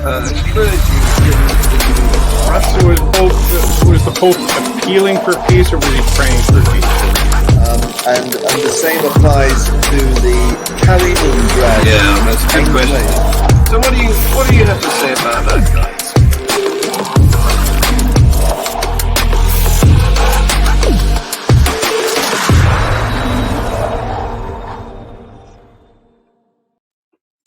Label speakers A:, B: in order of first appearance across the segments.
A: clergy in Russia?
B: Was the Pope appealing for peace, or was he praying for peace?
C: And the same applies to the Kaliningrad.
A: Yeah, that's a good question. So what do you have to say about that, guys?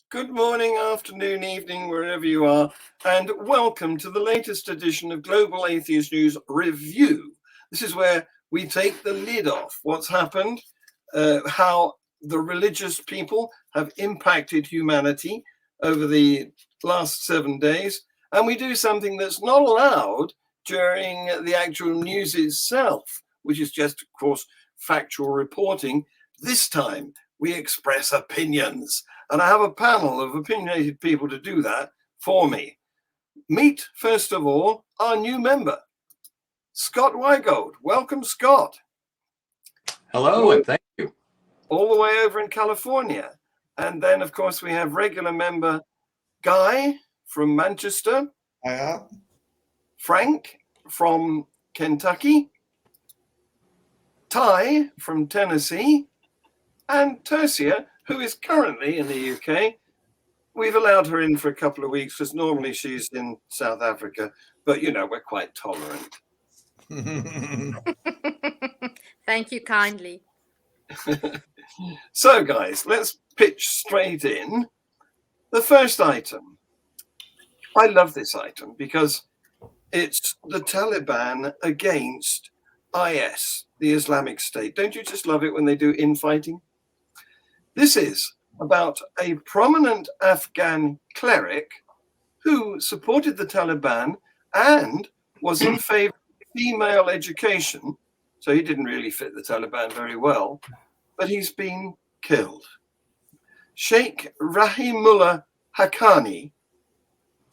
A: Good morning, afternoon, evening, wherever you are, and welcome to the latest edition of Global Atheist News Review. This is where we take the lid off what's happened, how the religious people have impacted humanity over the last 7 days, and we do something that's not allowed during the actual news itself, which is just, of course, factual reporting. This time, we express opinions. And I have a panel of opinionated people to do that for me. Meet, first of all, our new member, Scott Wiegold. Welcome, Scott.
D: Hello, and thank you.
A: All the way over in California. And then, of course, we have regular member Guy from Manchester.
C: Hiya.
A: Frank from Kentucky. Ty from Tennessee. And Tersia, who is currently in the UK. We've allowed her in for a couple of weeks because normally she's in South Africa, but you know, we're quite tolerant.
E: Thank you kindly.
A: So guys, let's pitch straight in. The first item. I love this item because it's the Taliban against IS, the Islamic State. Don't you just love it when they do infighting? This is about a prominent Afghan cleric who supported the Taliban and was in favor of female education. So he didn't really fit the Taliban very well, but he's been killed. Sheikh Rahimullah Haqqani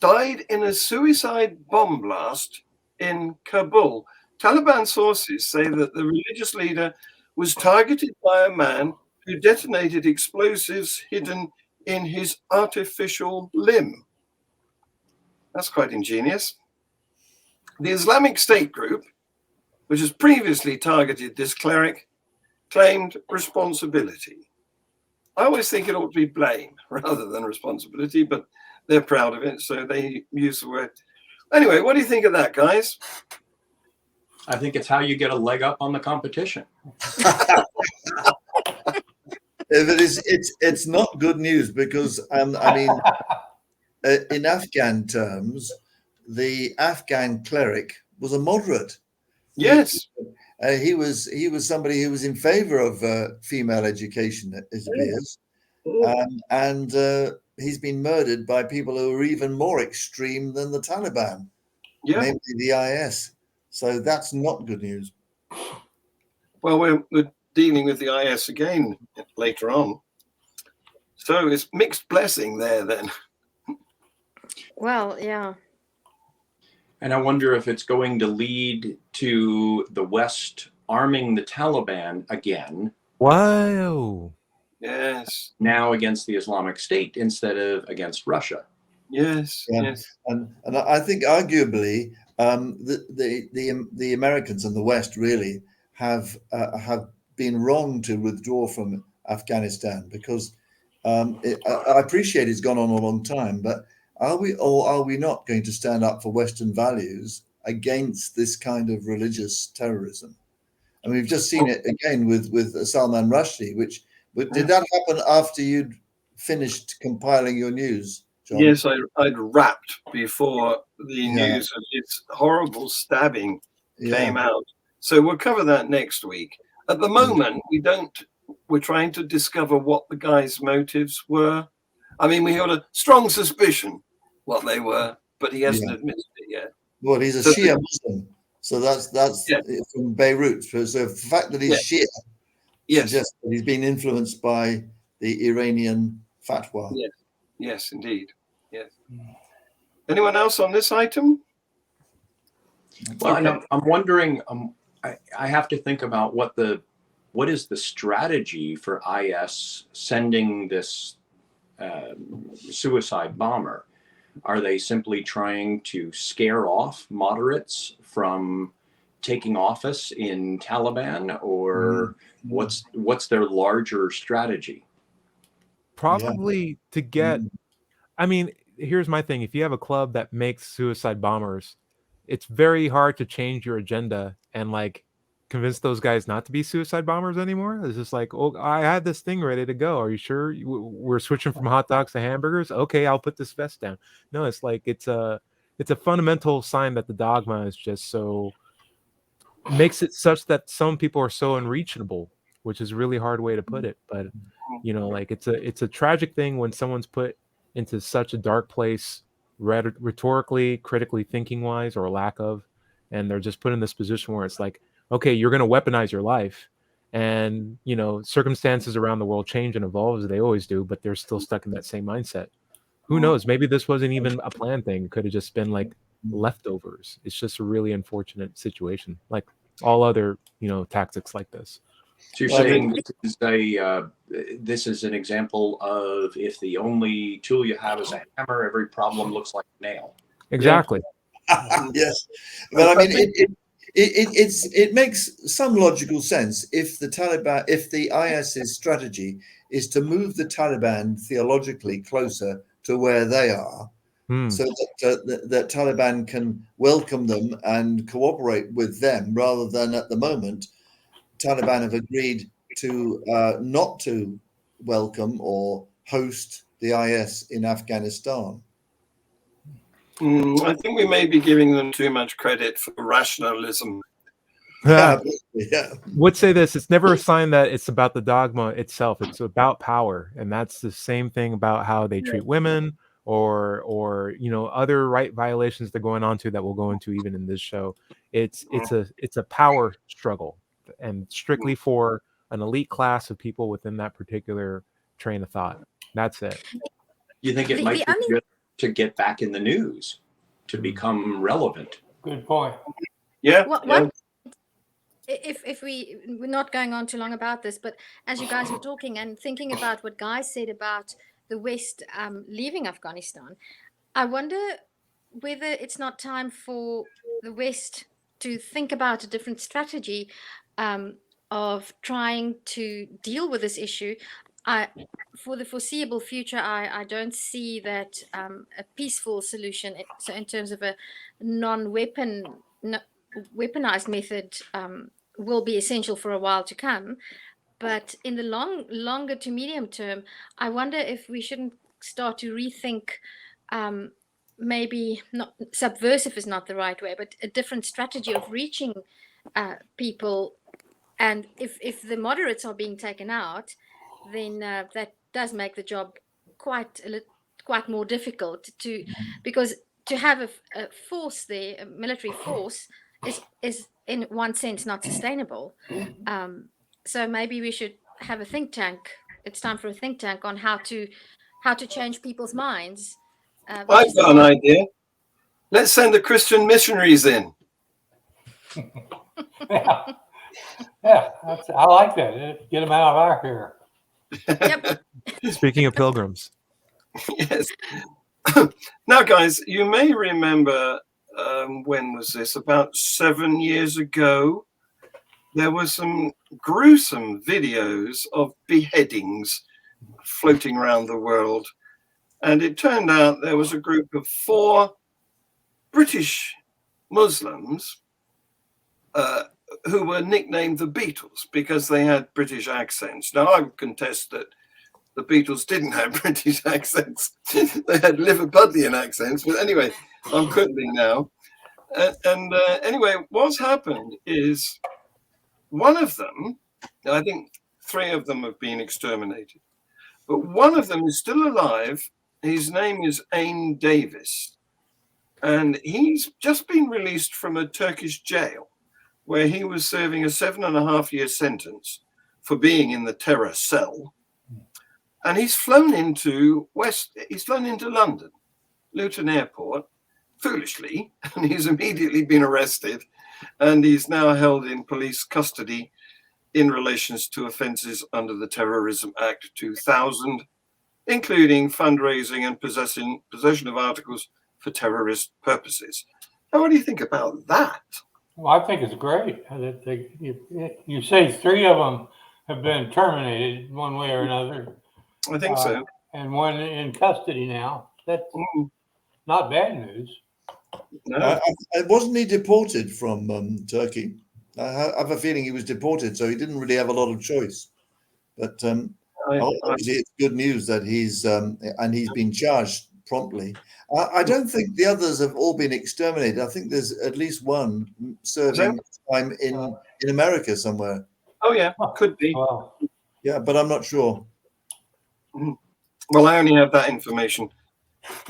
A: died in a suicide bomb blast in Kabul. Taliban sources say that the religious leader was targeted by a man who detonated explosives hidden in his artificial limb. That's quite ingenious. The Islamic State group, which has previously targeted this cleric, claimed responsibility. I always think it ought to be blame rather than responsibility, but they're proud of it, so they use the word. Anyway, what do you think of that, guys?
D: I think it's how you get a leg up on the competition.
C: It's not good news because I mean, in Afghan terms, the Afghan cleric was a moderate.
A: Yes,
C: he was somebody who was in favor of female education, it appears, and he's been murdered by people who are even more extreme than the Taliban, namely the IS. So that's not good news.
A: Well, we're dealing with the IS again later on. So it's mixed blessing there then.
E: Well, yeah.
D: And I wonder if it's going to lead to the West arming the Taliban again.
B: Wow.
A: Yes.
D: Now against the Islamic State instead of against Russia.
A: Yes. Yes.
C: And I think arguably the Americans and the West really have been wrong to withdraw from Afghanistan because I appreciate it's gone on a long time, but are we not going to stand up for Western values against this kind of religious terrorism? And we've just seen it again with Salman Rushdie, did that happen after you'd finished compiling your news, John?
A: Yes, I'd wrapped before the news of this horrible stabbing came out. So we'll cover that next week. At the moment, we're trying to discover what the guy's motives were. I mean, we had a strong suspicion what they were, but he hasn't admitted it yet.
C: Well, he's a Shia Muslim, so that's from Beirut. So the fact that he's Shia suggests that he's been influenced by the Iranian fatwa.
A: Yes, indeed. Yes. Anyone else on this item?
D: Well, I'm wondering. I have to think about what is the strategy for IS sending this suicide bomber? Are they simply trying to scare off moderates from taking office in Taliban, or what's their larger strategy?
F: Probably to get,
C: Mm.
F: I mean, here's my thing. If you have a club that makes suicide bombers, it's very hard to change your agenda and like convince those guys not to be suicide bombers anymore. It's just like, oh, I had this thing ready to go. Are you sure we're switching from hot dogs to hamburgers? Okay, I'll put this vest down. No, it's like it's a fundamental sign that the dogma is just so makes it such that some people are so unreachable, which is a really hard way to put it. But you know, like it's a tragic thing when someone's put into such a dark place, rhetorically, critically thinking wise, or lack of, and they're just put in this position where it's like, okay, you're going to weaponize your life, and you know, circumstances around the world change and evolve as they always do, but they're still stuck in that same mindset. Who knows? Maybe this wasn't even a planned thing. It could have just been like leftovers. It's just a really unfortunate situation, like all other, you know, tactics like this.
D: So you're saying this is an example of if the only tool you have is a hammer, every problem looks like a nail.
F: Exactly.
C: Yes, but I mean, it makes some logical sense if the Taliban, if the IS's strategy is to move the Taliban theologically closer to where they are, so that Taliban can welcome them and cooperate with them, rather than at the moment, Taliban have agreed to not to welcome or host the IS in Afghanistan.
A: I think we may be giving them too much credit for rationalism.
C: Yeah.
F: Would say this: it's never a sign that it's about the dogma itself. It's about power, and that's the same thing about how they treat women, or you know, other right violations they're going on to that we'll go into even in this show. It's a power struggle, and strictly for an elite class of people within that particular train of thought. That's it.
D: You think it might be good to get back in the news, to become relevant?
G: Good point.
A: Yeah.
E: What if we're not going on too long about this, but as you guys were talking and thinking about what Guy said about the West leaving Afghanistan, I wonder whether it's not time for the West to think about a different strategy of trying to deal with this issue. For the foreseeable future, I don't see that a peaceful solution, so in terms of a non-weaponized method, will be essential for a while to come. But in the longer to medium term, I wonder if we shouldn't start to rethink, maybe not subversive is not the right way, but a different strategy of reaching people. And if the moderates are being taken out, then that does make the job quite more difficult because to have a force there, a military force, is in one sense not sustainable. So maybe we should have a think tank. It's time for a think tank on how to change people's minds.
A: I've got an idea. Let's send the Christian missionaries in.
G: Yeah, I like that. Get them out of our hair.
E: Yep.
F: Speaking of pilgrims.
A: Yes. Now, guys, you may remember, when was this? About 7 years ago, there were some gruesome videos of beheadings floating around the world. And it turned out there was a group of 4 British Muslims who were nicknamed the Beatles because they had British accents. Now, I would contest that the Beatles didn't have British accents. They had Liverpudlian accents. But anyway, I'm quibbling now. Anyway, what's happened is one of them, I think 3 of them have been exterminated, but one of them is still alive. His name is Ain Davis, and he's just been released from a Turkish jail where he was serving a 7.5-year sentence for being in the terror cell. And he's flown into London, Luton Airport, foolishly, and he's immediately been arrested, and he's now held in police custody in relation to offences under the Terrorism Act 2000 including fundraising and possession of articles for terrorist purposes. Now, what do you think about that?
G: Well, I think it's great. You say 3 of them have been terminated one way or another.
A: I think so.
G: And one in custody now. That's not bad news.
A: No.
C: Wasn't he deported from Turkey? I have a feeling he was deported, so he didn't really have a lot of choice. But obviously, it's good news that he's been charged promptly. I don't think the others have all been exterminated. I think there's at least one serving time in America somewhere.
A: Oh yeah, could be.
G: Wow.
C: Yeah, but I'm not sure.
A: Well, I only have that information.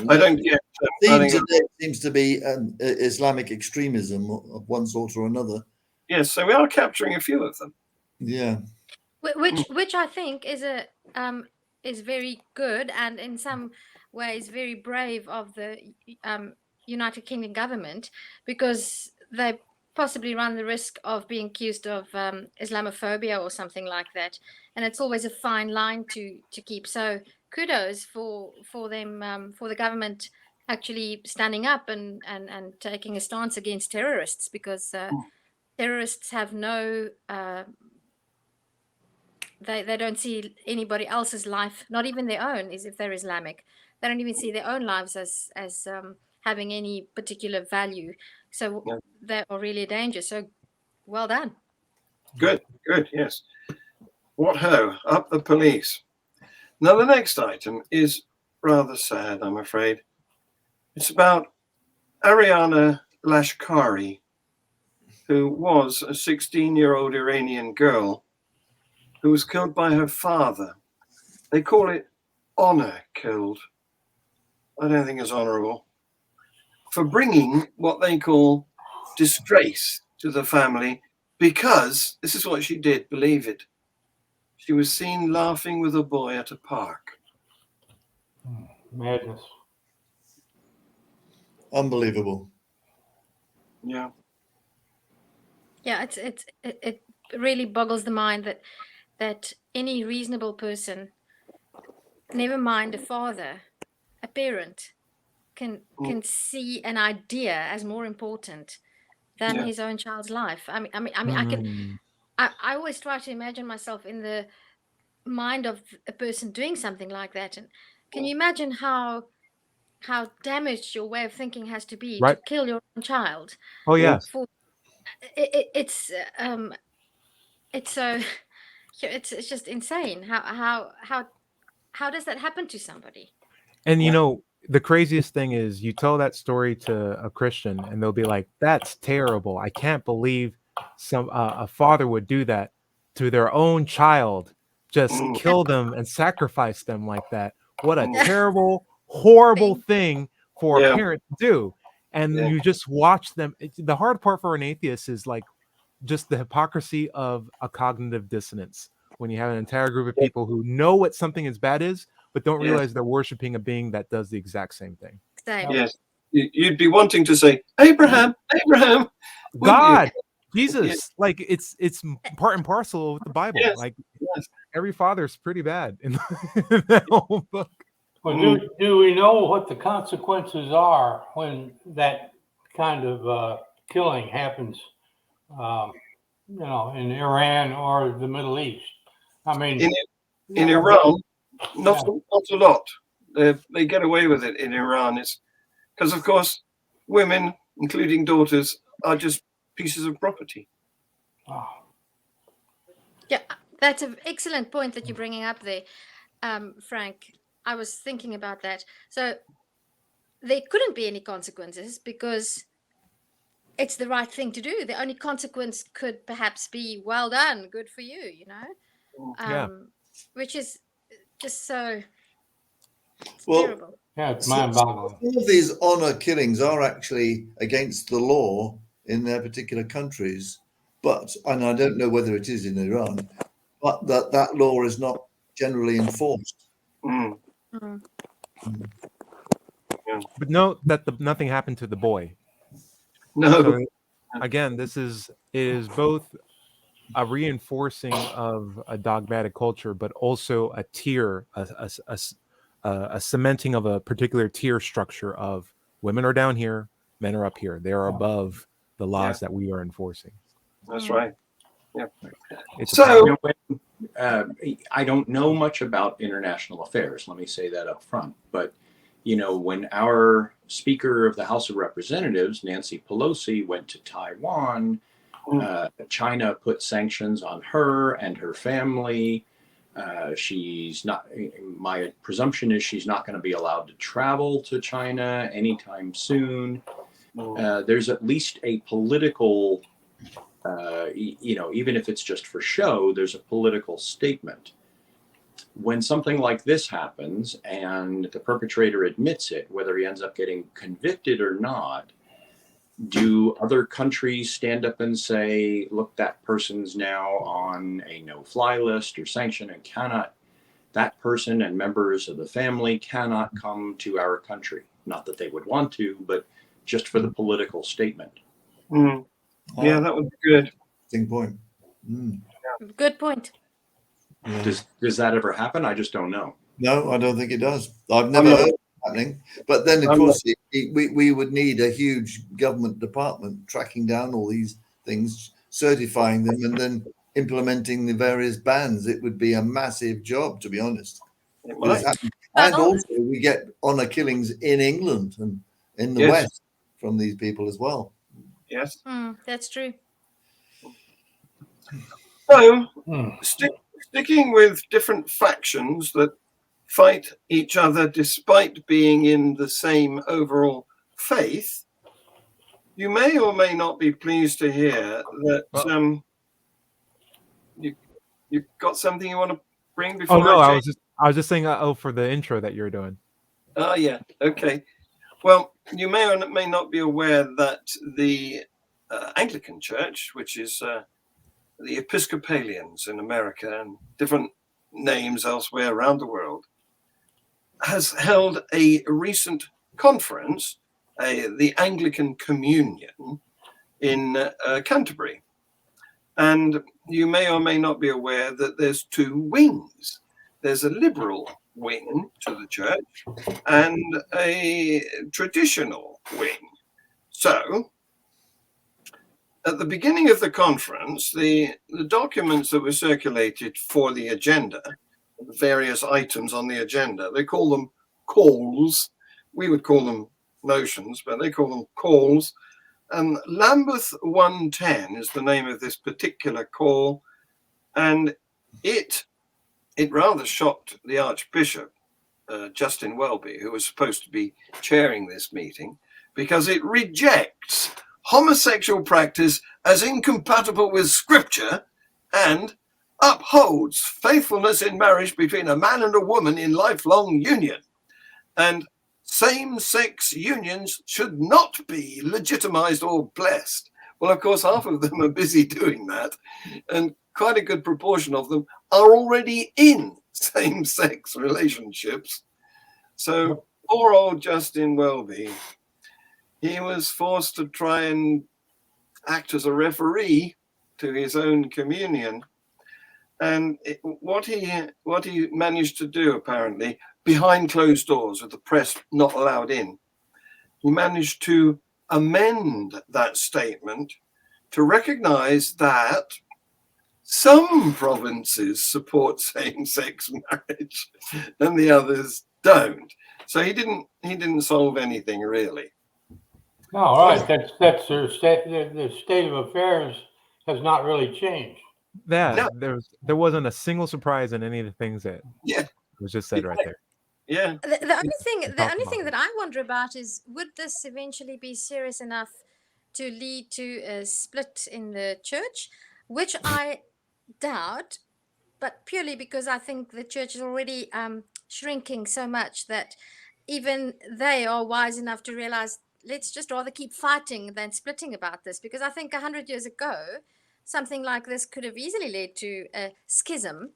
A: I don't get.
C: Seems to be Islamic extremism of one sort or another.
A: Yes, so we are capturing a few of them.
C: Yeah,
E: which I think is very good, and in some ways very brave of the United Kingdom government, because they possibly run the risk of being accused of Islamophobia or something like that, and it's always a fine line to keep. So kudos for them, for the government actually standing up and taking a stance against terrorists, because terrorists have no they don't see anybody else's life, not even their own, is if they're Islamic. They don't even see their own lives as having any particular value. So they are really a danger. So well done.
A: Good, yes. What ho, up the police. Now the next item is rather sad, I'm afraid. It's about Ariana Lashkari, who was a 16-year-old Iranian girl who was killed by her father. They call it honor killed. I don't think it's honorable. For bringing what they call disgrace to the family, because this is what she did, believe it. She was seen laughing with a boy at a park.
G: Madness.
C: unbelievable.
A: Yeah.
E: Yeah, it really boggles the mind that any reasonable person, never mind a father, a parent, can see an idea as more important than his own child's life. I always try to imagine myself in the mind of a person doing something like that. And can you imagine how damaged your way of thinking has to be to kill your own child?
F: Oh yeah.
E: It's so it's just insane. How does that happen to somebody?
F: And you know, the craziest thing is you tell that story to a Christian and they'll be like, that's terrible. I can't believe a father would do that to their own child, just kill them and sacrifice them like that. What a terrible, horrible thing for a parent to do. And you just watch them. The hard part for an atheist is like just the hypocrisy of a cognitive dissonance. When you have an entire group of people who know what something is bad is, but don't realize they're worshiping a being that does the exact same thing.
A: Yes. You'd be wanting to say, Abraham,
F: God, Jesus, like it's part and parcel with the Bible. Like every father's pretty bad in that whole book.
G: Well, do we know what the consequences are when that kind of killing happens, in Iran or the Middle East? I mean,
A: in Iran, not a lot. They get away with it in Iran. It's because, of course, women, including daughters, are just pieces of property.
G: Wow.
E: Yeah, that's an excellent point that you're bringing up there, Frank. I was thinking about that. So there couldn't be any consequences because it's the right thing to do. The only consequence could perhaps be, well done, good for you, which is just so terrible.
G: Yeah, it's mind-boggling.
C: All of these honor killings are actually against the law in their particular countries, and I don't know whether it is in Iran, but that law is not generally enforced.
F: But note that nothing happened to the boy.
A: No.
F: So, again, it is both a reinforcing of a dogmatic culture, but also a a cementing of a particular tier structure of women are down here, men are up here. They are above the laws that we are enforcing.
A: That's right. Yeah.
F: It's
A: So,
D: I don't know much about international affairs. Let me say that up front. But, when our Speaker of the House of Representatives, Nancy Pelosi, went to Taiwan, China put sanctions on her and her family. She's not, my presumption is she's not going to be allowed to travel to China anytime soon. There's at least a political, even if it's just for show, there's a political statement. When something like this happens and the perpetrator admits it, whether he ends up getting convicted or not, do other countries stand up and say, look, that person's now on a no-fly list or sanction and that person and members of the family cannot come to our country? Not that they would want to, but just for the political statement.
A: Yeah, that would be good.
C: Interesting point.
E: Good point.
C: Yeah.
D: Does that ever happen? I just don't know.
C: No, I don't think it does. I've never heard it happening. But then, of course, we would need a huge government department tracking down all these things, certifying them, and then implementing the various bans. It would be a massive job, to be honest. And also, we get honor killings in England and in the West from these people as well.
A: Yes.
E: That's true.
A: So, sticking with different factions that fight each other despite being in the same overall faith, you may or may not be pleased to hear that you've got something you want to bring before.
F: Oh no, I was just saying for the intro that you're doing.
A: Oh yeah, okay. Well, you may or may not be aware that the Anglican Church, which is the Episcopalians in America and different names elsewhere around the world, has held a recent conference, the Anglican Communion, in Canterbury. And you may or may not be aware that there's two wings. There's a liberal wing to the church and a traditional wing. So, at the beginning of the conference, the documents that were circulated for the agenda, the various items on the agenda, they call them calls. We would call them motions, but they call them calls. And Lambeth 110 is the name of this particular call. And it rather shocked the Archbishop, Justin Welby, who was supposed to be chairing this meeting, because it rejects homosexual practice as incompatible with Scripture and upholds faithfulness in marriage between a man and a woman in lifelong union. And same-sex unions should not be legitimized or blessed. Well, of course, half of them are busy doing that, and quite a good proportion of them are already in same-sex relationships. So poor old Justin Welby, he was forced to try and act as a referee to his own communion. And what he managed to do, apparently, behind closed doors with the press not allowed in, he managed to amend that statement to recognize that some provinces support same-sex marriage and the others don't. So he didn't solve anything really.
G: No, right. That's the state of affairs has not really changed.
F: Yeah, there wasn't a single surprise in any of the things that was just said right there.
A: Yeah.
E: The only thing that I wonder about is, would this eventually be serious enough to lead to a split in the church, which I doubt, but purely because I think the church is already shrinking so much that even they are wise enough to realize, let's just rather keep fighting than splitting about this, because I think 100 years ago, something like this could have easily led to a schism.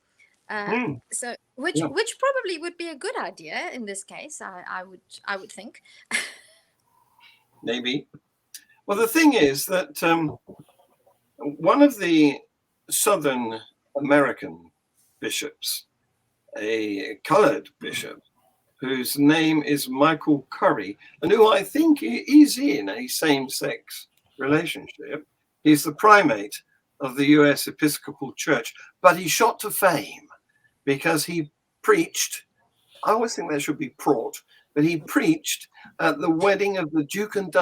E: So, which probably would be a good idea in this case. I would think.
A: Maybe. Well, the thing is that one of the Southern American bishops, a colored bishop, whose name is Micheal Curry, and who I think is in a same-sex relationship. He's the primate of the US Episcopal Church, but he shot to fame because he preached, I always think there should be praught, but he preached at the wedding of the Duke and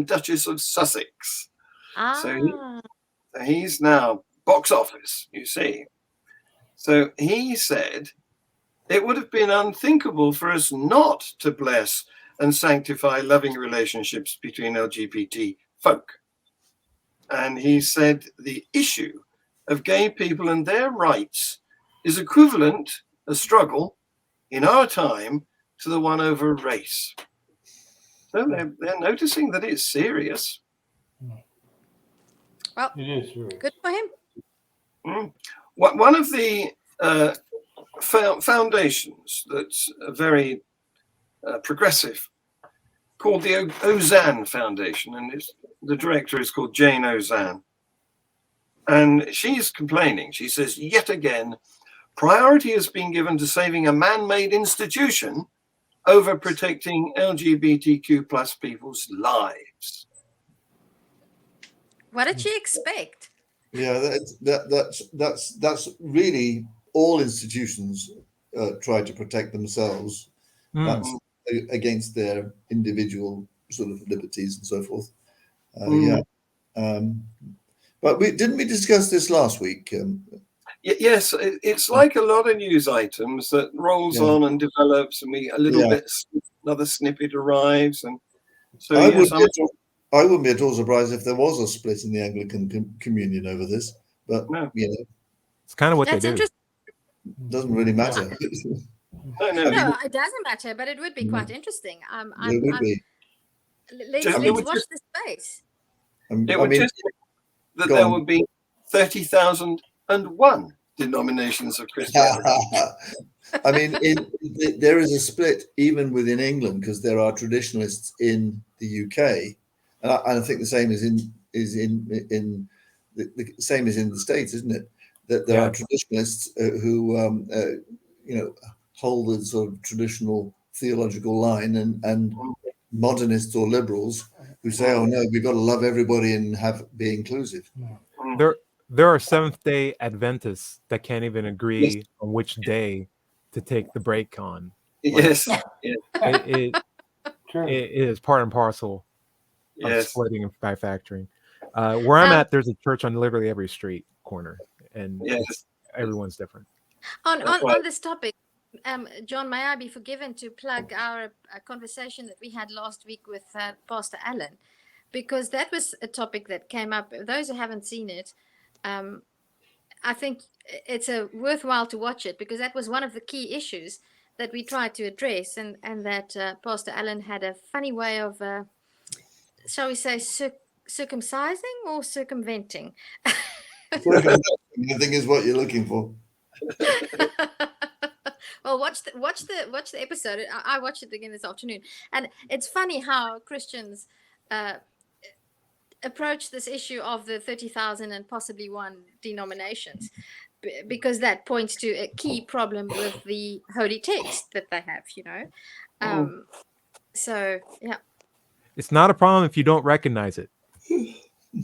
A: Duchess of Sussex. So he's now box office, you see. So he said, it would have been unthinkable for us not to bless and sanctify loving relationships between LGBT folk. And he said the issue of gay people and their rights is equivalent, a struggle in our time, to the one over race. So they're noticing that it's serious.
E: Well,
G: It is serious.
E: good for him.
A: One of the foundations that's very progressive, called the Ozanne Foundation, and the director is called Jane Ozanne. And she's complaining. She says, yet again, priority has been given to saving a man-made institution over protecting LGBTQ plus people's lives.
E: What did she expect?
C: Yeah, that's really all institutions try to protect themselves. That's against their individual sort of liberties and so forth. But didn't we discuss this last week?
A: Yes, it's like a lot of news items that rolls on and develops, and we a little bit, another snippet arrives, and so
C: I wouldn't be at all surprised if there was a split in the Anglican communion over this, but
F: it's kind of what they do.
C: Doesn't really matter.
E: No, it doesn't matter, but it would be quite interesting.
C: It would be.
E: Let's watch the space.
A: It would just that there would be 30,001 denominations of Christianity.
C: I mean, there is a split even within England, because there are traditionalists in the UK, and I think the same is in the same as in the States, isn't it? That there are traditionalists who hold the sort of traditional theological line, and modernists or liberals who say, "Oh no, we've got to love everybody and be inclusive."
F: There are Seventh-day Adventists that can't even agree on which day to take the break on.
A: Yes,
F: it is part and parcel of splitting and bifactoring. Where I'm at, there's a church on literally every street corner, and everyone's different.
E: On this topic, John, may I be forgiven to plug our conversation that we had last week with Pastor Allen, because that was a topic that came up. Those who haven't seen it, I think it's worthwhile to watch it, because that was one of the key issues that we tried to address, and that Pastor Allen had a funny way of, shall we say, circumcising or circumventing.
C: I think is what you're looking for.
E: Well, watch the episode. I watched it again this afternoon, and it's funny how Christians approach this issue of the 30,000 and possibly one denominations, because that points to a key problem with the holy text that they have, So
F: it's not a problem if you don't recognize it.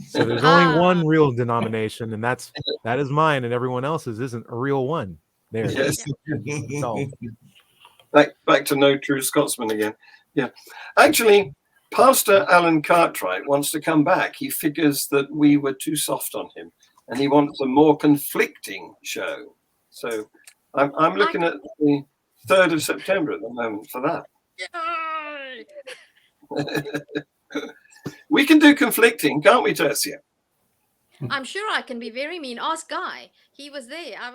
F: So there's only one real denomination, and that is mine, and everyone else's isn't a real one. There.
A: Yes.
F: So.
A: Back to no true Scotsman again. Yeah. Actually, Pastor Alan Cartwright wants to come back. He figures that we were too soft on him, and he wants a more conflicting show. So I'm looking at the 3rd of September at the moment for that. We can do conflicting, can't we, Tersia?
E: I'm sure I can be very mean. Ask Guy. He was there. I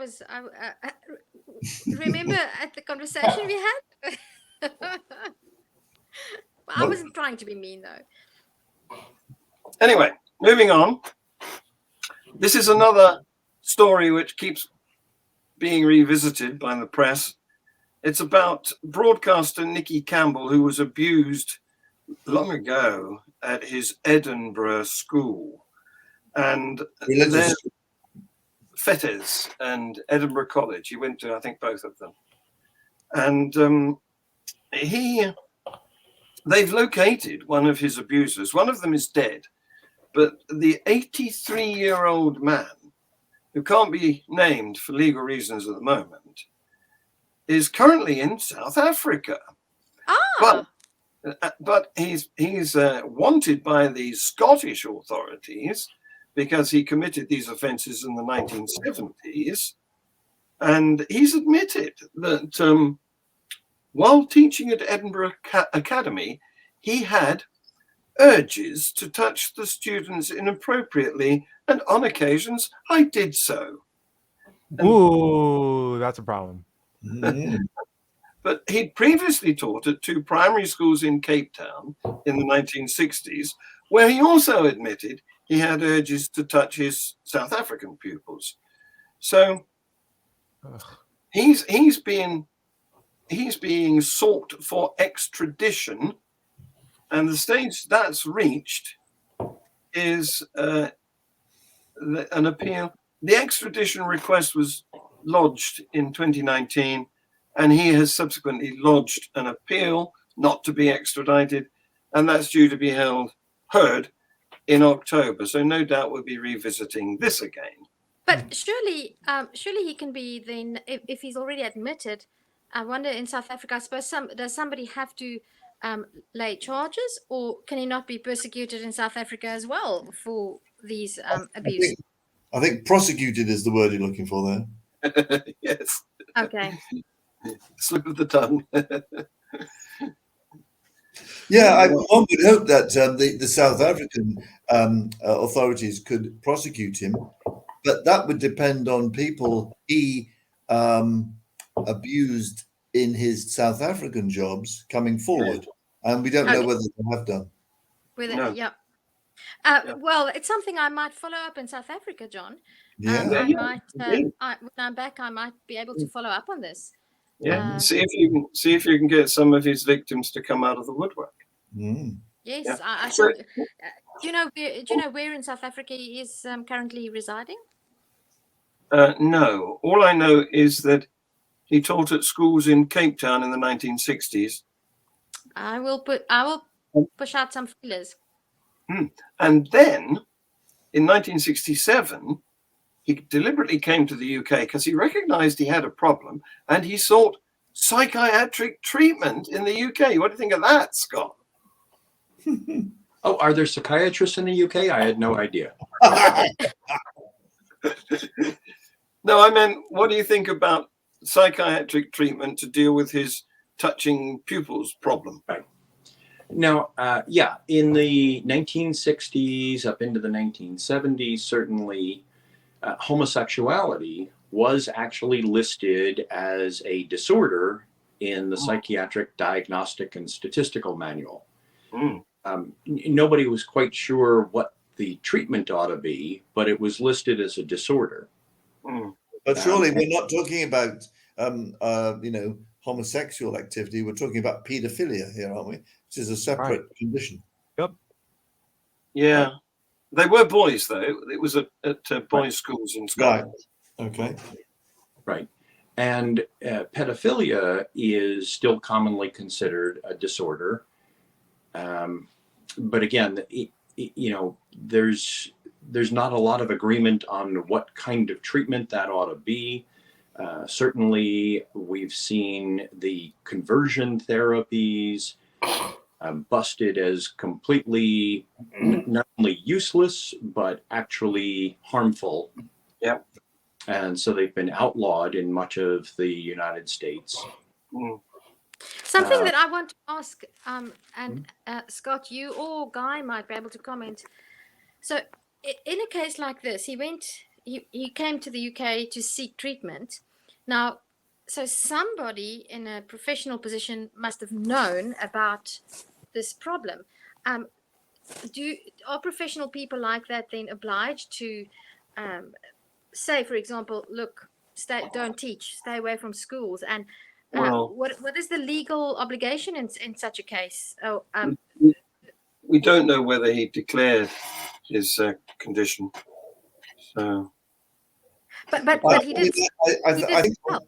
E: remember at the conversation we had? I wasn't trying to be mean, though.
A: Anyway, moving on. This is another story which keeps being revisited by the press. It's about broadcaster Nicky Campbell, who was abused long ago at his Edinburgh school. And then Fettes and Edinburgh College. He went to, I think, both of them. And they've located one of his abusers. One of them is dead, but the 83-year-old man, who can't be named for legal reasons at the moment, is currently in South Africa. But he's wanted by the Scottish authorities because he committed these offences in the 1970s. And he's admitted that while teaching at Edinburgh Academy, he had urges to touch the students inappropriately, and on occasions I did so.
F: Ooh, that's a problem.
A: But he'd previously taught at 2 primary schools in Cape Town in the 1960s, where he also admitted he had urges to touch his South African pupils. So he's being sought for extradition, and the stage that's reached is an appeal. The extradition request was lodged in 2019, and he has subsequently lodged an appeal not to be extradited, and that's due to be heard in October. So no doubt we'll be revisiting this again.
E: But surely he can be then, if he's already admitted. I wonder in South Africa, I suppose does somebody have to lay charges, or can he not be persecuted in South Africa as well for these abuse?
C: I think prosecuted is the word you're looking for there.
A: Yes.
E: Okay.
A: Slip of the tongue.
C: Yeah, one would hope that the South African authorities could prosecute him, but that would depend on people he abused in his South African jobs coming forward, and we don't know whether they have done.
E: Well, it's something I might follow up in South Africa, John.
C: Yeah.
E: When I'm back, I might be able to follow up on this.
A: Yeah, see if you can get some of his victims to come out of the woodwork.
E: Yes,
A: Yeah.
E: I should. Do you know where in South Africa he is currently residing?
A: No, all I know is that he taught at schools in Cape Town in the 1960s.
E: I will push out some feelers.
A: And then in 1967, he deliberately came to the UK because he recognized he had a problem, and he sought psychiatric treatment in the UK. What do you think of that, Scott?
D: Oh, are there psychiatrists in the UK? I had no idea.
A: No, I meant, what do you think about psychiatric treatment to deal with his touching pupils problem?
D: Right. Now, in the 1960s up into the 1970s, certainly homosexuality was actually listed as a disorder in the Psychiatric Diagnostic and Statistical Manual. Nobody was quite sure what the treatment ought to be, but it was listed as a disorder.
C: But surely we're not talking about homosexual activity. We're talking about paedophilia here, aren't we? Which is a separate condition.
F: Yep.
A: Yeah. They were boys, though. It was at boys' schools in Scotland.
C: Right. Okay.
D: Right. And pedophilia is still commonly considered a disorder. But again, there's not a lot of agreement on what kind of treatment that ought to be. Certainly, we've seen the conversion therapies busted as completely not only useless, but actually harmful.
A: Yep.
D: And so they've been outlawed in much of the United States.
E: Something that I want to ask, and Scott, you or Guy might be able to comment. So in a case like this, he came to the UK to seek treatment. Now, so somebody in a professional position must have known about this problem. Are professional people like that then obliged to say, for example, look, don't teach, stay away from schools? And what is the legal obligation in such a case?
A: We don't know whether he declared his condition. So,
E: But he did.
C: I
E: He
C: think
E: did help.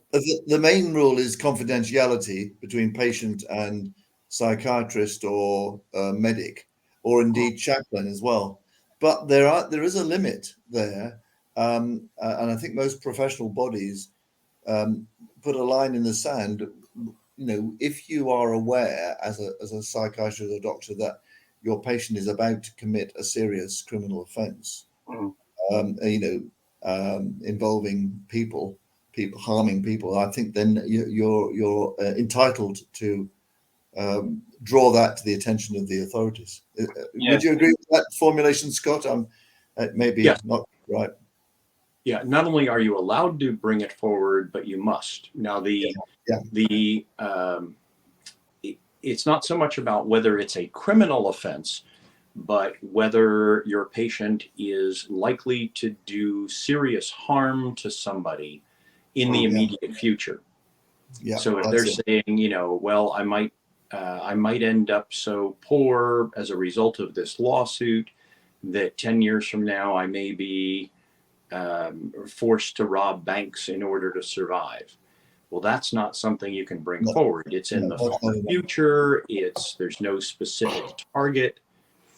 C: the main rule is confidentiality between patient and psychiatrist or medic, or indeed chaplain as well. But there is a limit there, and I think most professional bodies put a line in the sand. You know, if you are aware as a psychiatrist or a doctor that your patient is about to commit a serious criminal offence, involving people harming people, I think then you're entitled to draw that to the attention of the authorities. Would you agree with that formulation, Scott? Maybe
D: Yes.
C: not right.
D: Yeah, not only are you allowed to bring it forward, but you must. Now, it's not so much about whether it's a criminal offense, but whether your patient is likely to do serious harm to somebody in the immediate future.
C: Yeah.
D: So if they're saying, you know, well, I might end up so poor as a result of this lawsuit that 10 years from now I may be forced to rob banks in order to survive. Well, that's not something you can bring forward. It's in the future. There's no specific target,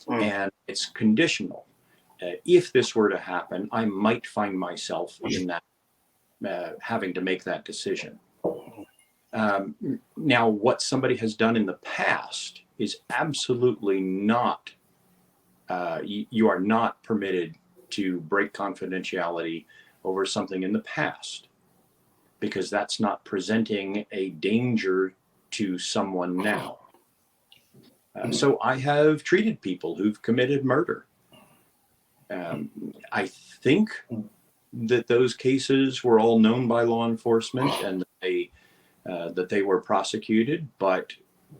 D: and it's conditional. If this were to happen, I might find myself in that having to make that decision. Now, what somebody has done in the past is absolutely not. You are not permitted to break confidentiality over something in the past, because that's not presenting a danger to someone now. So I have treated people who've committed murder. I think that those cases were all known by law enforcement and that they were prosecuted, but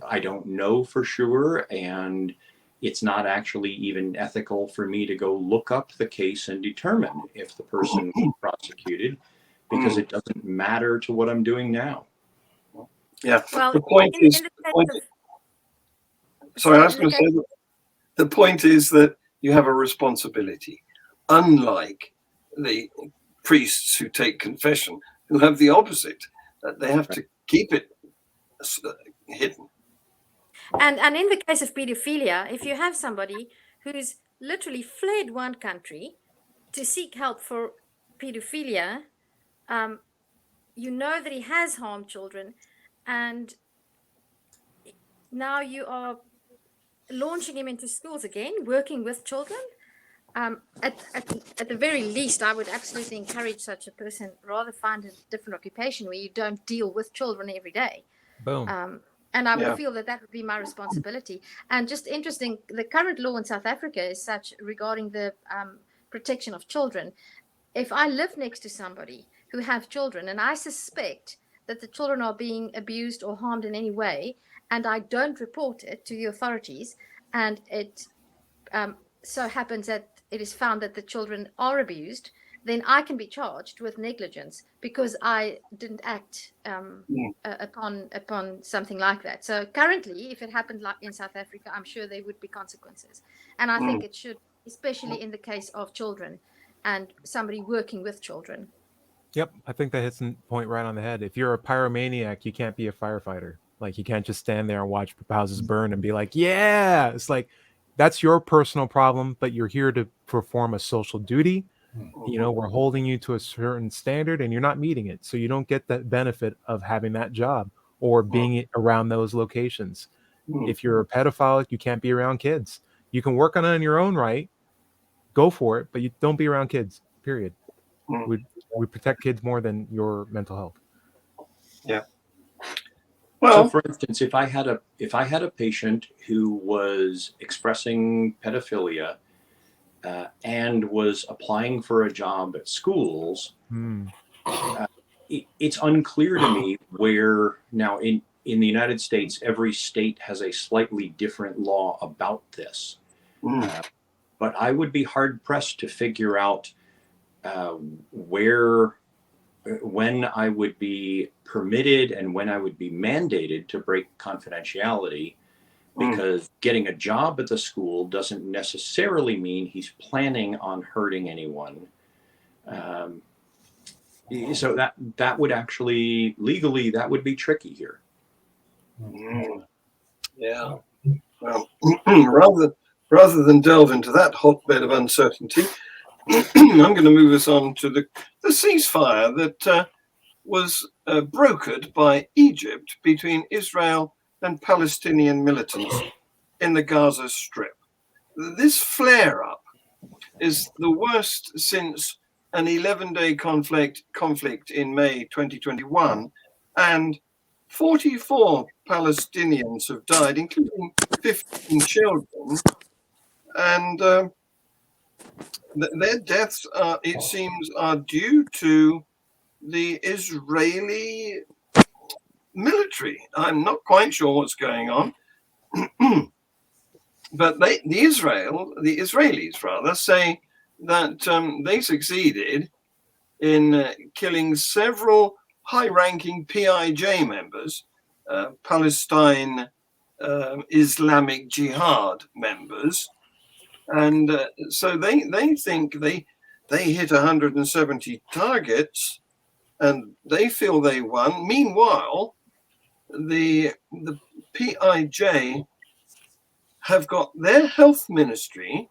D: I don't know for sure, and it's not actually even ethical for me to go look up the case and determine if the person was prosecuted, because it doesn't matter to what I'm doing now.
A: Yeah.
E: Well,
A: the point is, sorry, I was going to say, the point is that you have a responsibility, unlike the priests who take confession, who have the opposite, that they have to keep it hidden.
E: And in the case of pedophilia, if you have somebody who's literally fled one country to seek help for pedophilia, you know that he has harmed children, and now you are launching him into schools again, working with children. At the very least, I would absolutely encourage such a person rather find a different occupation where you don't deal with children every day.
F: Boom.
E: And I would feel that would be my responsibility. And just interesting, the current law in South Africa is such regarding the protection of children. If I live next to somebody who have children and I suspect that the children are being abused or harmed in any way, and I don't report it to the authorities, and it so happens that it is found that the children are abused, then I can be charged with negligence because I didn't act upon something like that. So currently, if it happened like in South Africa, I'm sure there would be consequences. And I think it should, especially in the case of children and somebody working with children.
F: Yep, I think that hits the point right on the head. If you're a pyromaniac, you can't be a firefighter. Like, you can't just stand there and watch houses burn and be like, yeah. It's like, that's your personal problem, but you're here to perform a social duty. You know, we're holding you to a certain standard and you're not meeting it. So you don't get that benefit of having that job or being around those locations. If you're a pedophile, you can't be around kids. You can work on it in your own right, go for it, but you don't be around kids, period. We protect kids more than your mental health.
A: Yeah. Well,
D: so for instance, if I had a patient who was expressing pedophilia and was applying for a job at schools, it's unclear to me where now in the United States, every state has a slightly different law about this. But I would be hard pressed to figure out when I would be permitted and when I would be mandated to break confidentiality, because getting a job at the school doesn't necessarily mean he's planning on hurting anyone. So that would actually legally that would be tricky here.
A: Yeah. Well, rather than delve into that hotbed of uncertainty, I'm going to move us on to the ceasefire that was brokered by Egypt between Israel and Palestinian militants in the Gaza Strip. This flare-up is the worst since an 11-day conflict in May 2021, and 44 Palestinians have died, including 15 children, and their deaths, it seems, are due to the Israeli military. I'm not quite sure what's going on, but the Israelis rather say that they succeeded in killing several high-ranking PIJ members, Palestine Islamic Jihad members, and so they think they hit 170 targets, and they feel they won. Meanwhile, the PIJ have got their health ministry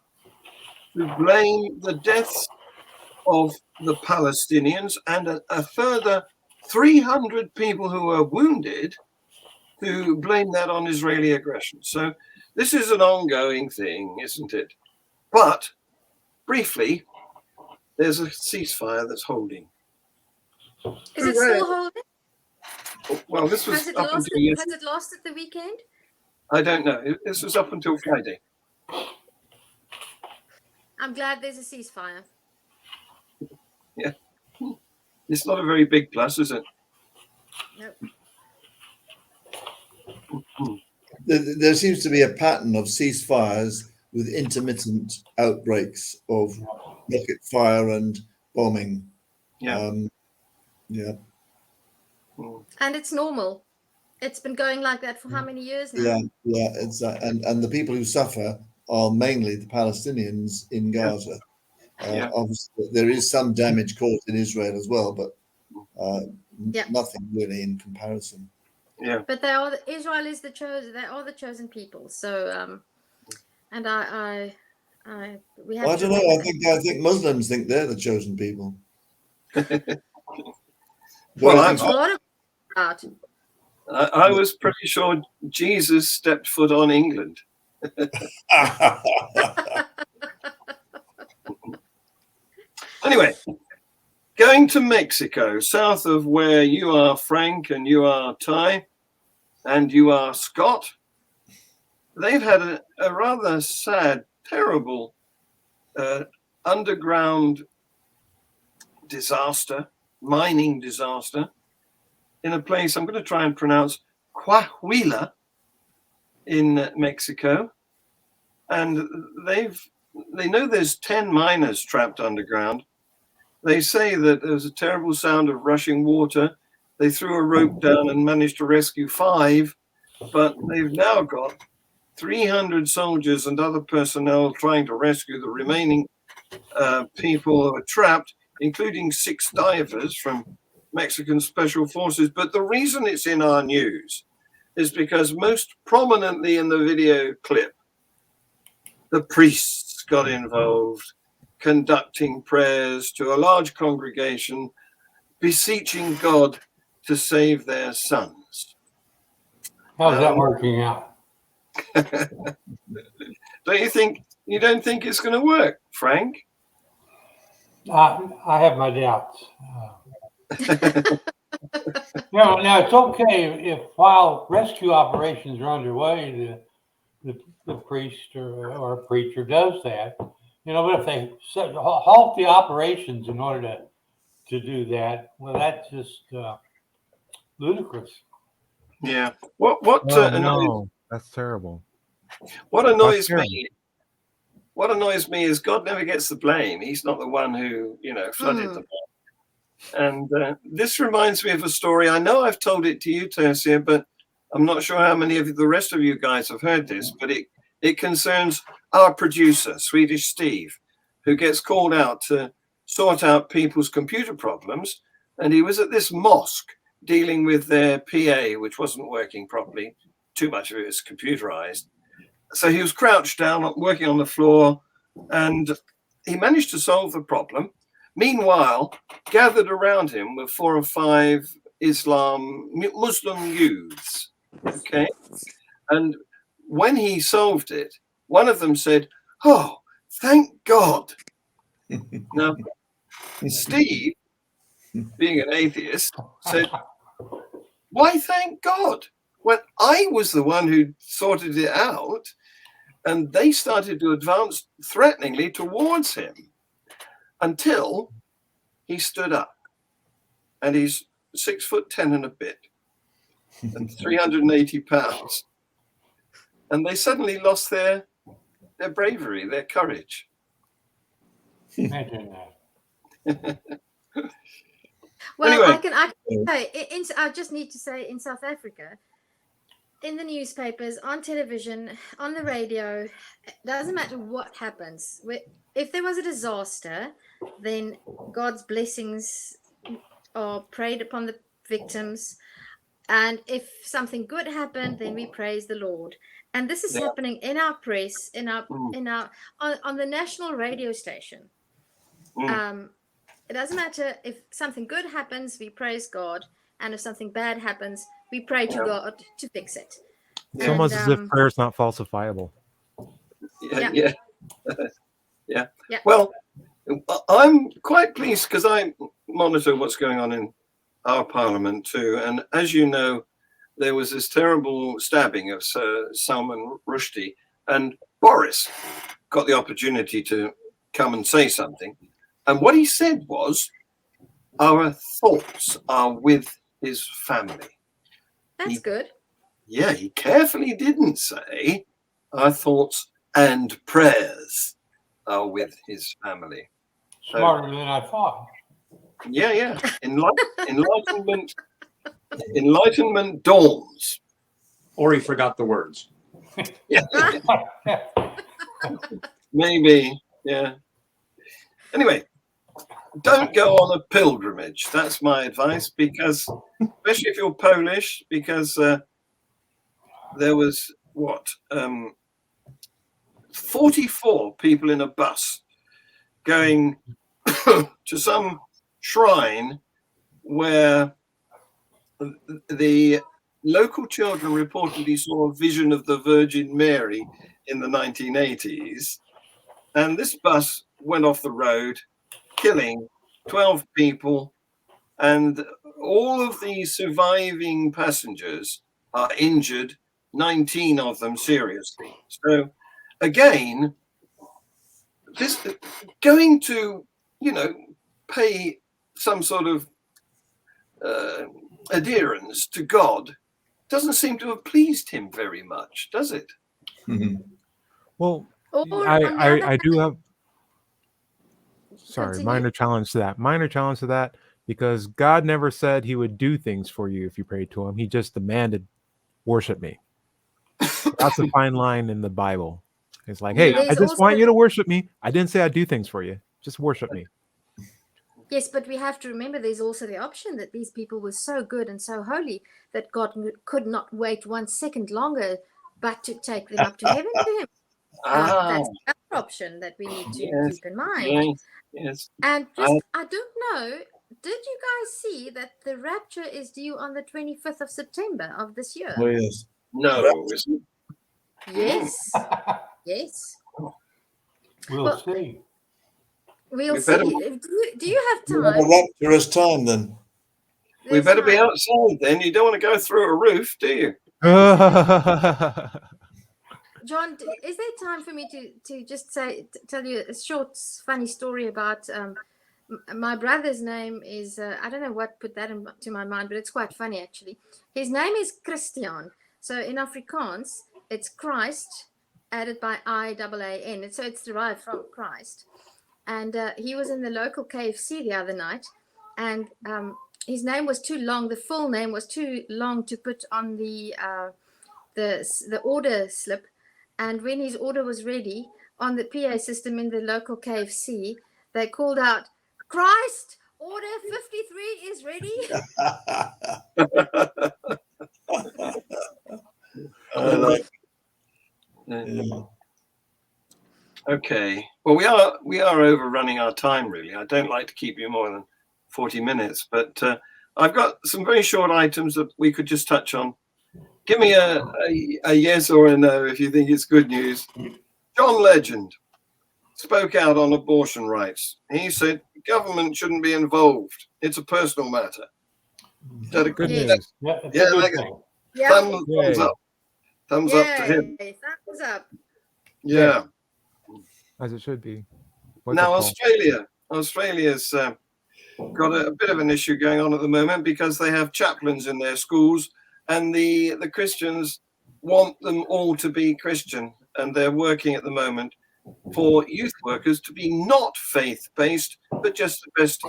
A: to blame the deaths of the Palestinians and a further 300 people who were wounded, to blame that on Israeli aggression. So this is an ongoing thing, isn't it? But briefly, there's a ceasefire that's holding.
E: Is it still holding?
A: Well, this was
E: Has it lasted the weekend?
A: I don't know. This was up until Friday.
E: I'm glad there's a ceasefire.
A: Yeah. It's not a very big plus, is it?
E: Nope.
C: There seems to be a pattern of ceasefires with intermittent outbreaks of rocket fire and bombing.
A: Yeah.
C: Yeah.
E: And it's normal. It's been going like that for how many years now?
C: Yeah. It's and the people who suffer are mainly the Palestinians in Gaza. Obviously, there is some damage caused in Israel as well, but nothing really in comparison.
A: Yeah.
E: But Israel is the chosen. They are the chosen people. So, and we have.
C: I don't know. I think Muslims think they're the chosen people.
A: Well, I was pretty sure Jesus stepped foot on England. Anyway, going to Mexico, south of where you are, Frank, and you are, Ty, and you are, Scott. They've had a rather sad, terrible underground disaster, mining disaster, in a place I'm going to try and pronounce Coahuila in Mexico. And they know there's 10 miners trapped underground. They say that there was a terrible sound of rushing water. They threw a rope down and managed to rescue 5, but they've now got 300 soldiers and other personnel trying to rescue the remaining people who are trapped, including 6 divers from Mexican Special Forces. But the reason it's in our news is because most prominently in the video clip, the priests got involved, conducting prayers to a large congregation, beseeching God to save their sons.
G: How's that working out?
A: You don't think it's going to work, Frank?
G: I have my doubts. Now it's okay if while rescue operations are underway, the priest or preacher does that. But if they halt the operations in order to do that, well, that's just ludicrous.
A: Yeah.
F: No, that's terrible.
A: What annoys me is God never gets the blame. He's not the one who, flooded the mine. And this reminds me of a story. I know I've told it to you, Tersia, but I'm not sure how many of the rest of you guys have heard this, but it concerns our producer, Swedish Steve, who gets called out to sort out people's computer problems and he was at this mosque dealing with their PA, which wasn't working properly. Too much of it was computerized. So he was crouched down, working on the floor, and he managed to solve the problem. Meanwhile, gathered around him were 4 or 5 Muslim youths. Okay. And when he solved it, one of them said, "Oh, thank God." Now, Steve, being an atheist, said, "Why thank God? Well, I was the one who sorted it out." And they started to advance threateningly towards him until he stood up. And he's 6'10" and a bit and 380 pounds. And they suddenly lost their bravery, their courage.
G: Imagine that.
E: Well,
A: Anyway.
E: I can say, I just need to say, in South Africa, in the newspapers, on television, on the radio, it doesn't matter what happens. If there was a disaster, then God's blessings are prayed upon the victims. And if something good happened, then we praise the Lord. And this is happening in our press, on the national radio station. It doesn't matter if something good happens, we praise God. And if something bad happens, we pray to God to fix it.
F: It's almost as if prayer's not falsifiable.
A: Yeah. Well, I'm quite pleased because I monitor what's going on in our parliament too. And as you know, there was this terrible stabbing of Sir Salman Rushdie, and Boris got the opportunity to come and say something. And what he said was, "Our thoughts are with his family."
E: That's good.
A: Yeah, he carefully didn't say, "Our thoughts and prayers are with his family."
G: Smarter than I thought.
A: Yeah. Enlightenment dawns.
D: Or he forgot the words.
A: Yeah. Maybe. Yeah. Anyway, don't go on a pilgrimage. That's my advice, because, especially if you're Polish, because there was 44 people in a bus going to some shrine where the local children reportedly saw a vision of the Virgin Mary in the 1980s. And this bus went off the road, killing 12 people. And all of the surviving passengers are injured, 19 of them seriously. So, again, this going to, pay some sort of adherence to God doesn't seem to have pleased him very much, does it?
C: Mm-hmm.
F: Well,
E: Or
F: I do have
E: Continue.
F: minor challenge to that, because God never said he would do things for you if you prayed to him. He just demanded, worship me. That's a fine line in the Bible. It's like, hey,
E: There's
F: I just want
E: also-
F: you to worship me. I didn't say I'd do things for you. Just worship me.
E: Yes, but we have to remember there's also the option that these people were so good and so holy that God could not wait 1 second longer but to take them up to heaven to him. That's another option that we need to keep in mind.
A: Yes.
E: And just, I don't know, did you guys see that the rapture is due on the 25th of September of this year?
C: Oh, yes.
A: No.
E: Yes. Yes.
G: We'll
E: Well,
G: see.
E: We'll
A: We
E: see.
A: better-
E: Do you have
C: We'll have a
E: time?
C: rapturous time then.
A: We
E: There's
A: better be
E: time.
A: outside then. You don't want to go through a roof, do you?
E: John, is there time for me to just tell you a short, funny story about my brother's name is, I don't know what put that into my mind, but it's quite funny actually. His name is Christian. So in Afrikaans, it's Christ added by I-A-A-N. So it's derived from Christ. And he was in the local KFC the other night, and his name was too long. The full name was too long to put on the order slip. And when his order was ready, on the PA system in the local KFC, they called out, "Christ Order 53 is ready.
C: Yeah.
A: Okay. Well, we are overrunning our time, really. I don't like to keep you more than 40 minutes, but I've got some very short items that we could just touch on. Give me a yes or a no if you think it's good news. John Legend spoke out on abortion rights. He said government shouldn't be involved. It's a personal matter. Is that a good
F: Good
A: news?
F: news.
G: Yeah, it's
A: Yeah,
G: a good
A: like
G: thing.
E: Yeah.
A: Thumbs up. Thumbs up to him.
E: Yay. Thumbs up.
A: Yeah.
F: As it should be. What's
A: Now,
F: it called?
A: Australia's got a bit of an issue going on at the moment because they have chaplains in their schools, and the Christians want them all to be Christian, and they're working at the moment for youth workers to be not faith-based, but just the best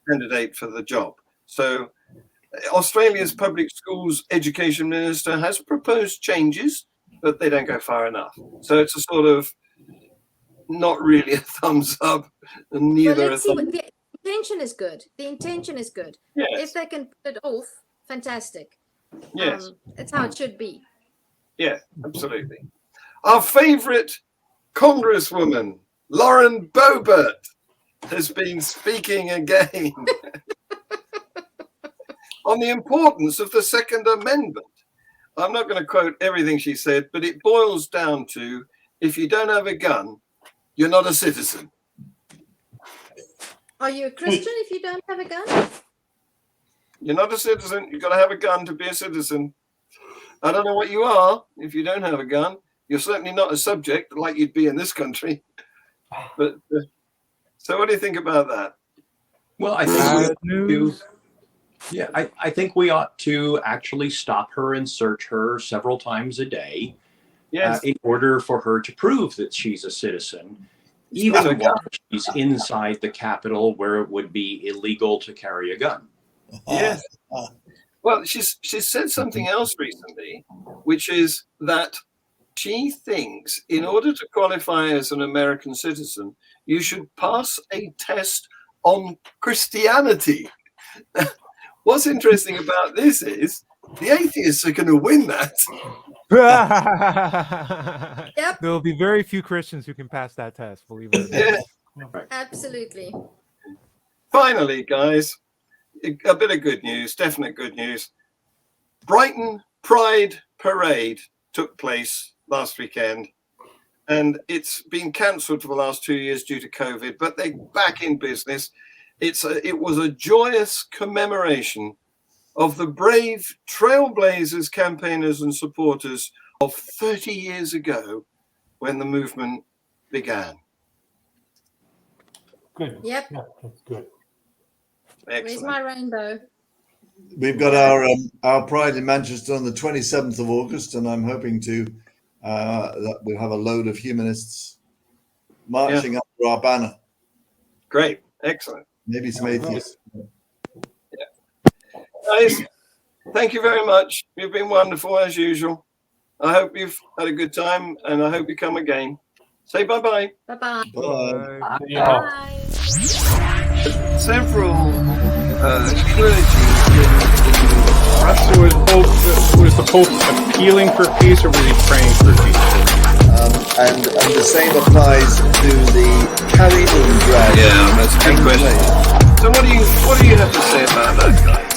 A: candidate for the job. So Australia's public schools education minister has proposed changes, but they don't go far enough. So it's a sort of not really a thumbs up, and
E: Well,
A: neither
E: let's
A: a
E: see.
A: thumbs.
E: The intention is good. The intention is good.
A: Yes,
E: If they can put it off, fantastic.
A: yes,
E: It's how it should be.
A: yes, absolutely. Our favourite Congresswoman, Lauren Boebert, has been speaking again on the importance of the Second Amendment. I'm not going to quote everything she said, but it boils down to if you don't have a gun, you're not a citizen.
E: Are you a Christian if you don't have a gun?
A: You're not a citizen. You've got to have a gun to be a citizen. I don't know what you are if you don't have a gun. You're certainly not a subject like you'd be in this country. But so, what do you think about that?
D: Well, I think we ought to, yeah, I think we ought to actually stop her and search her several times a day
A: Yes,
D: in order for her to prove that she's a citizen, even
A: not a
D: while she's inside the Capitol where it would be illegal to carry a gun.
A: yes. Well, she's said something else recently, which is that she thinks in order to qualify as an American citizen, you should pass a test on Christianity. What's interesting about this is the atheists are going to win that.
E: Yep.
F: There will be very few Christians who can pass that test, believe it or not.
A: Yeah.
E: Absolutely.
A: Finally, guys, a bit of good news, definite good news. Brighton Pride Parade took place last weekend, and it's been cancelled for the last 2 years due to COVID, but they're back in business. It was a joyous commemoration of the brave trailblazers, campaigners, and supporters of 30 years ago when the movement began.
G: Good.
E: Yep.
G: Yeah, that's good.
E: Where's
A: Excellent.
E: my rainbow?
C: We've got our Pride in Manchester on the 27th of August, and I'm hoping to that we'll have a load of humanists marching under our banner.
A: Great. Excellent.
C: Maybe some atheists.
A: Guys, thank you very much. You've been wonderful as usual. I hope you've had a good time, and I hope you come again. Say bye-bye.
E: Bye-bye.
C: Bye.
G: Yeah.
E: Bye.
A: Several clergy
B: So was the Pope appealing for peace, or was he praying for peace?
C: And the same applies to the carry on drag.
A: Yeah, that's a good question. So what do you have to say about that guy?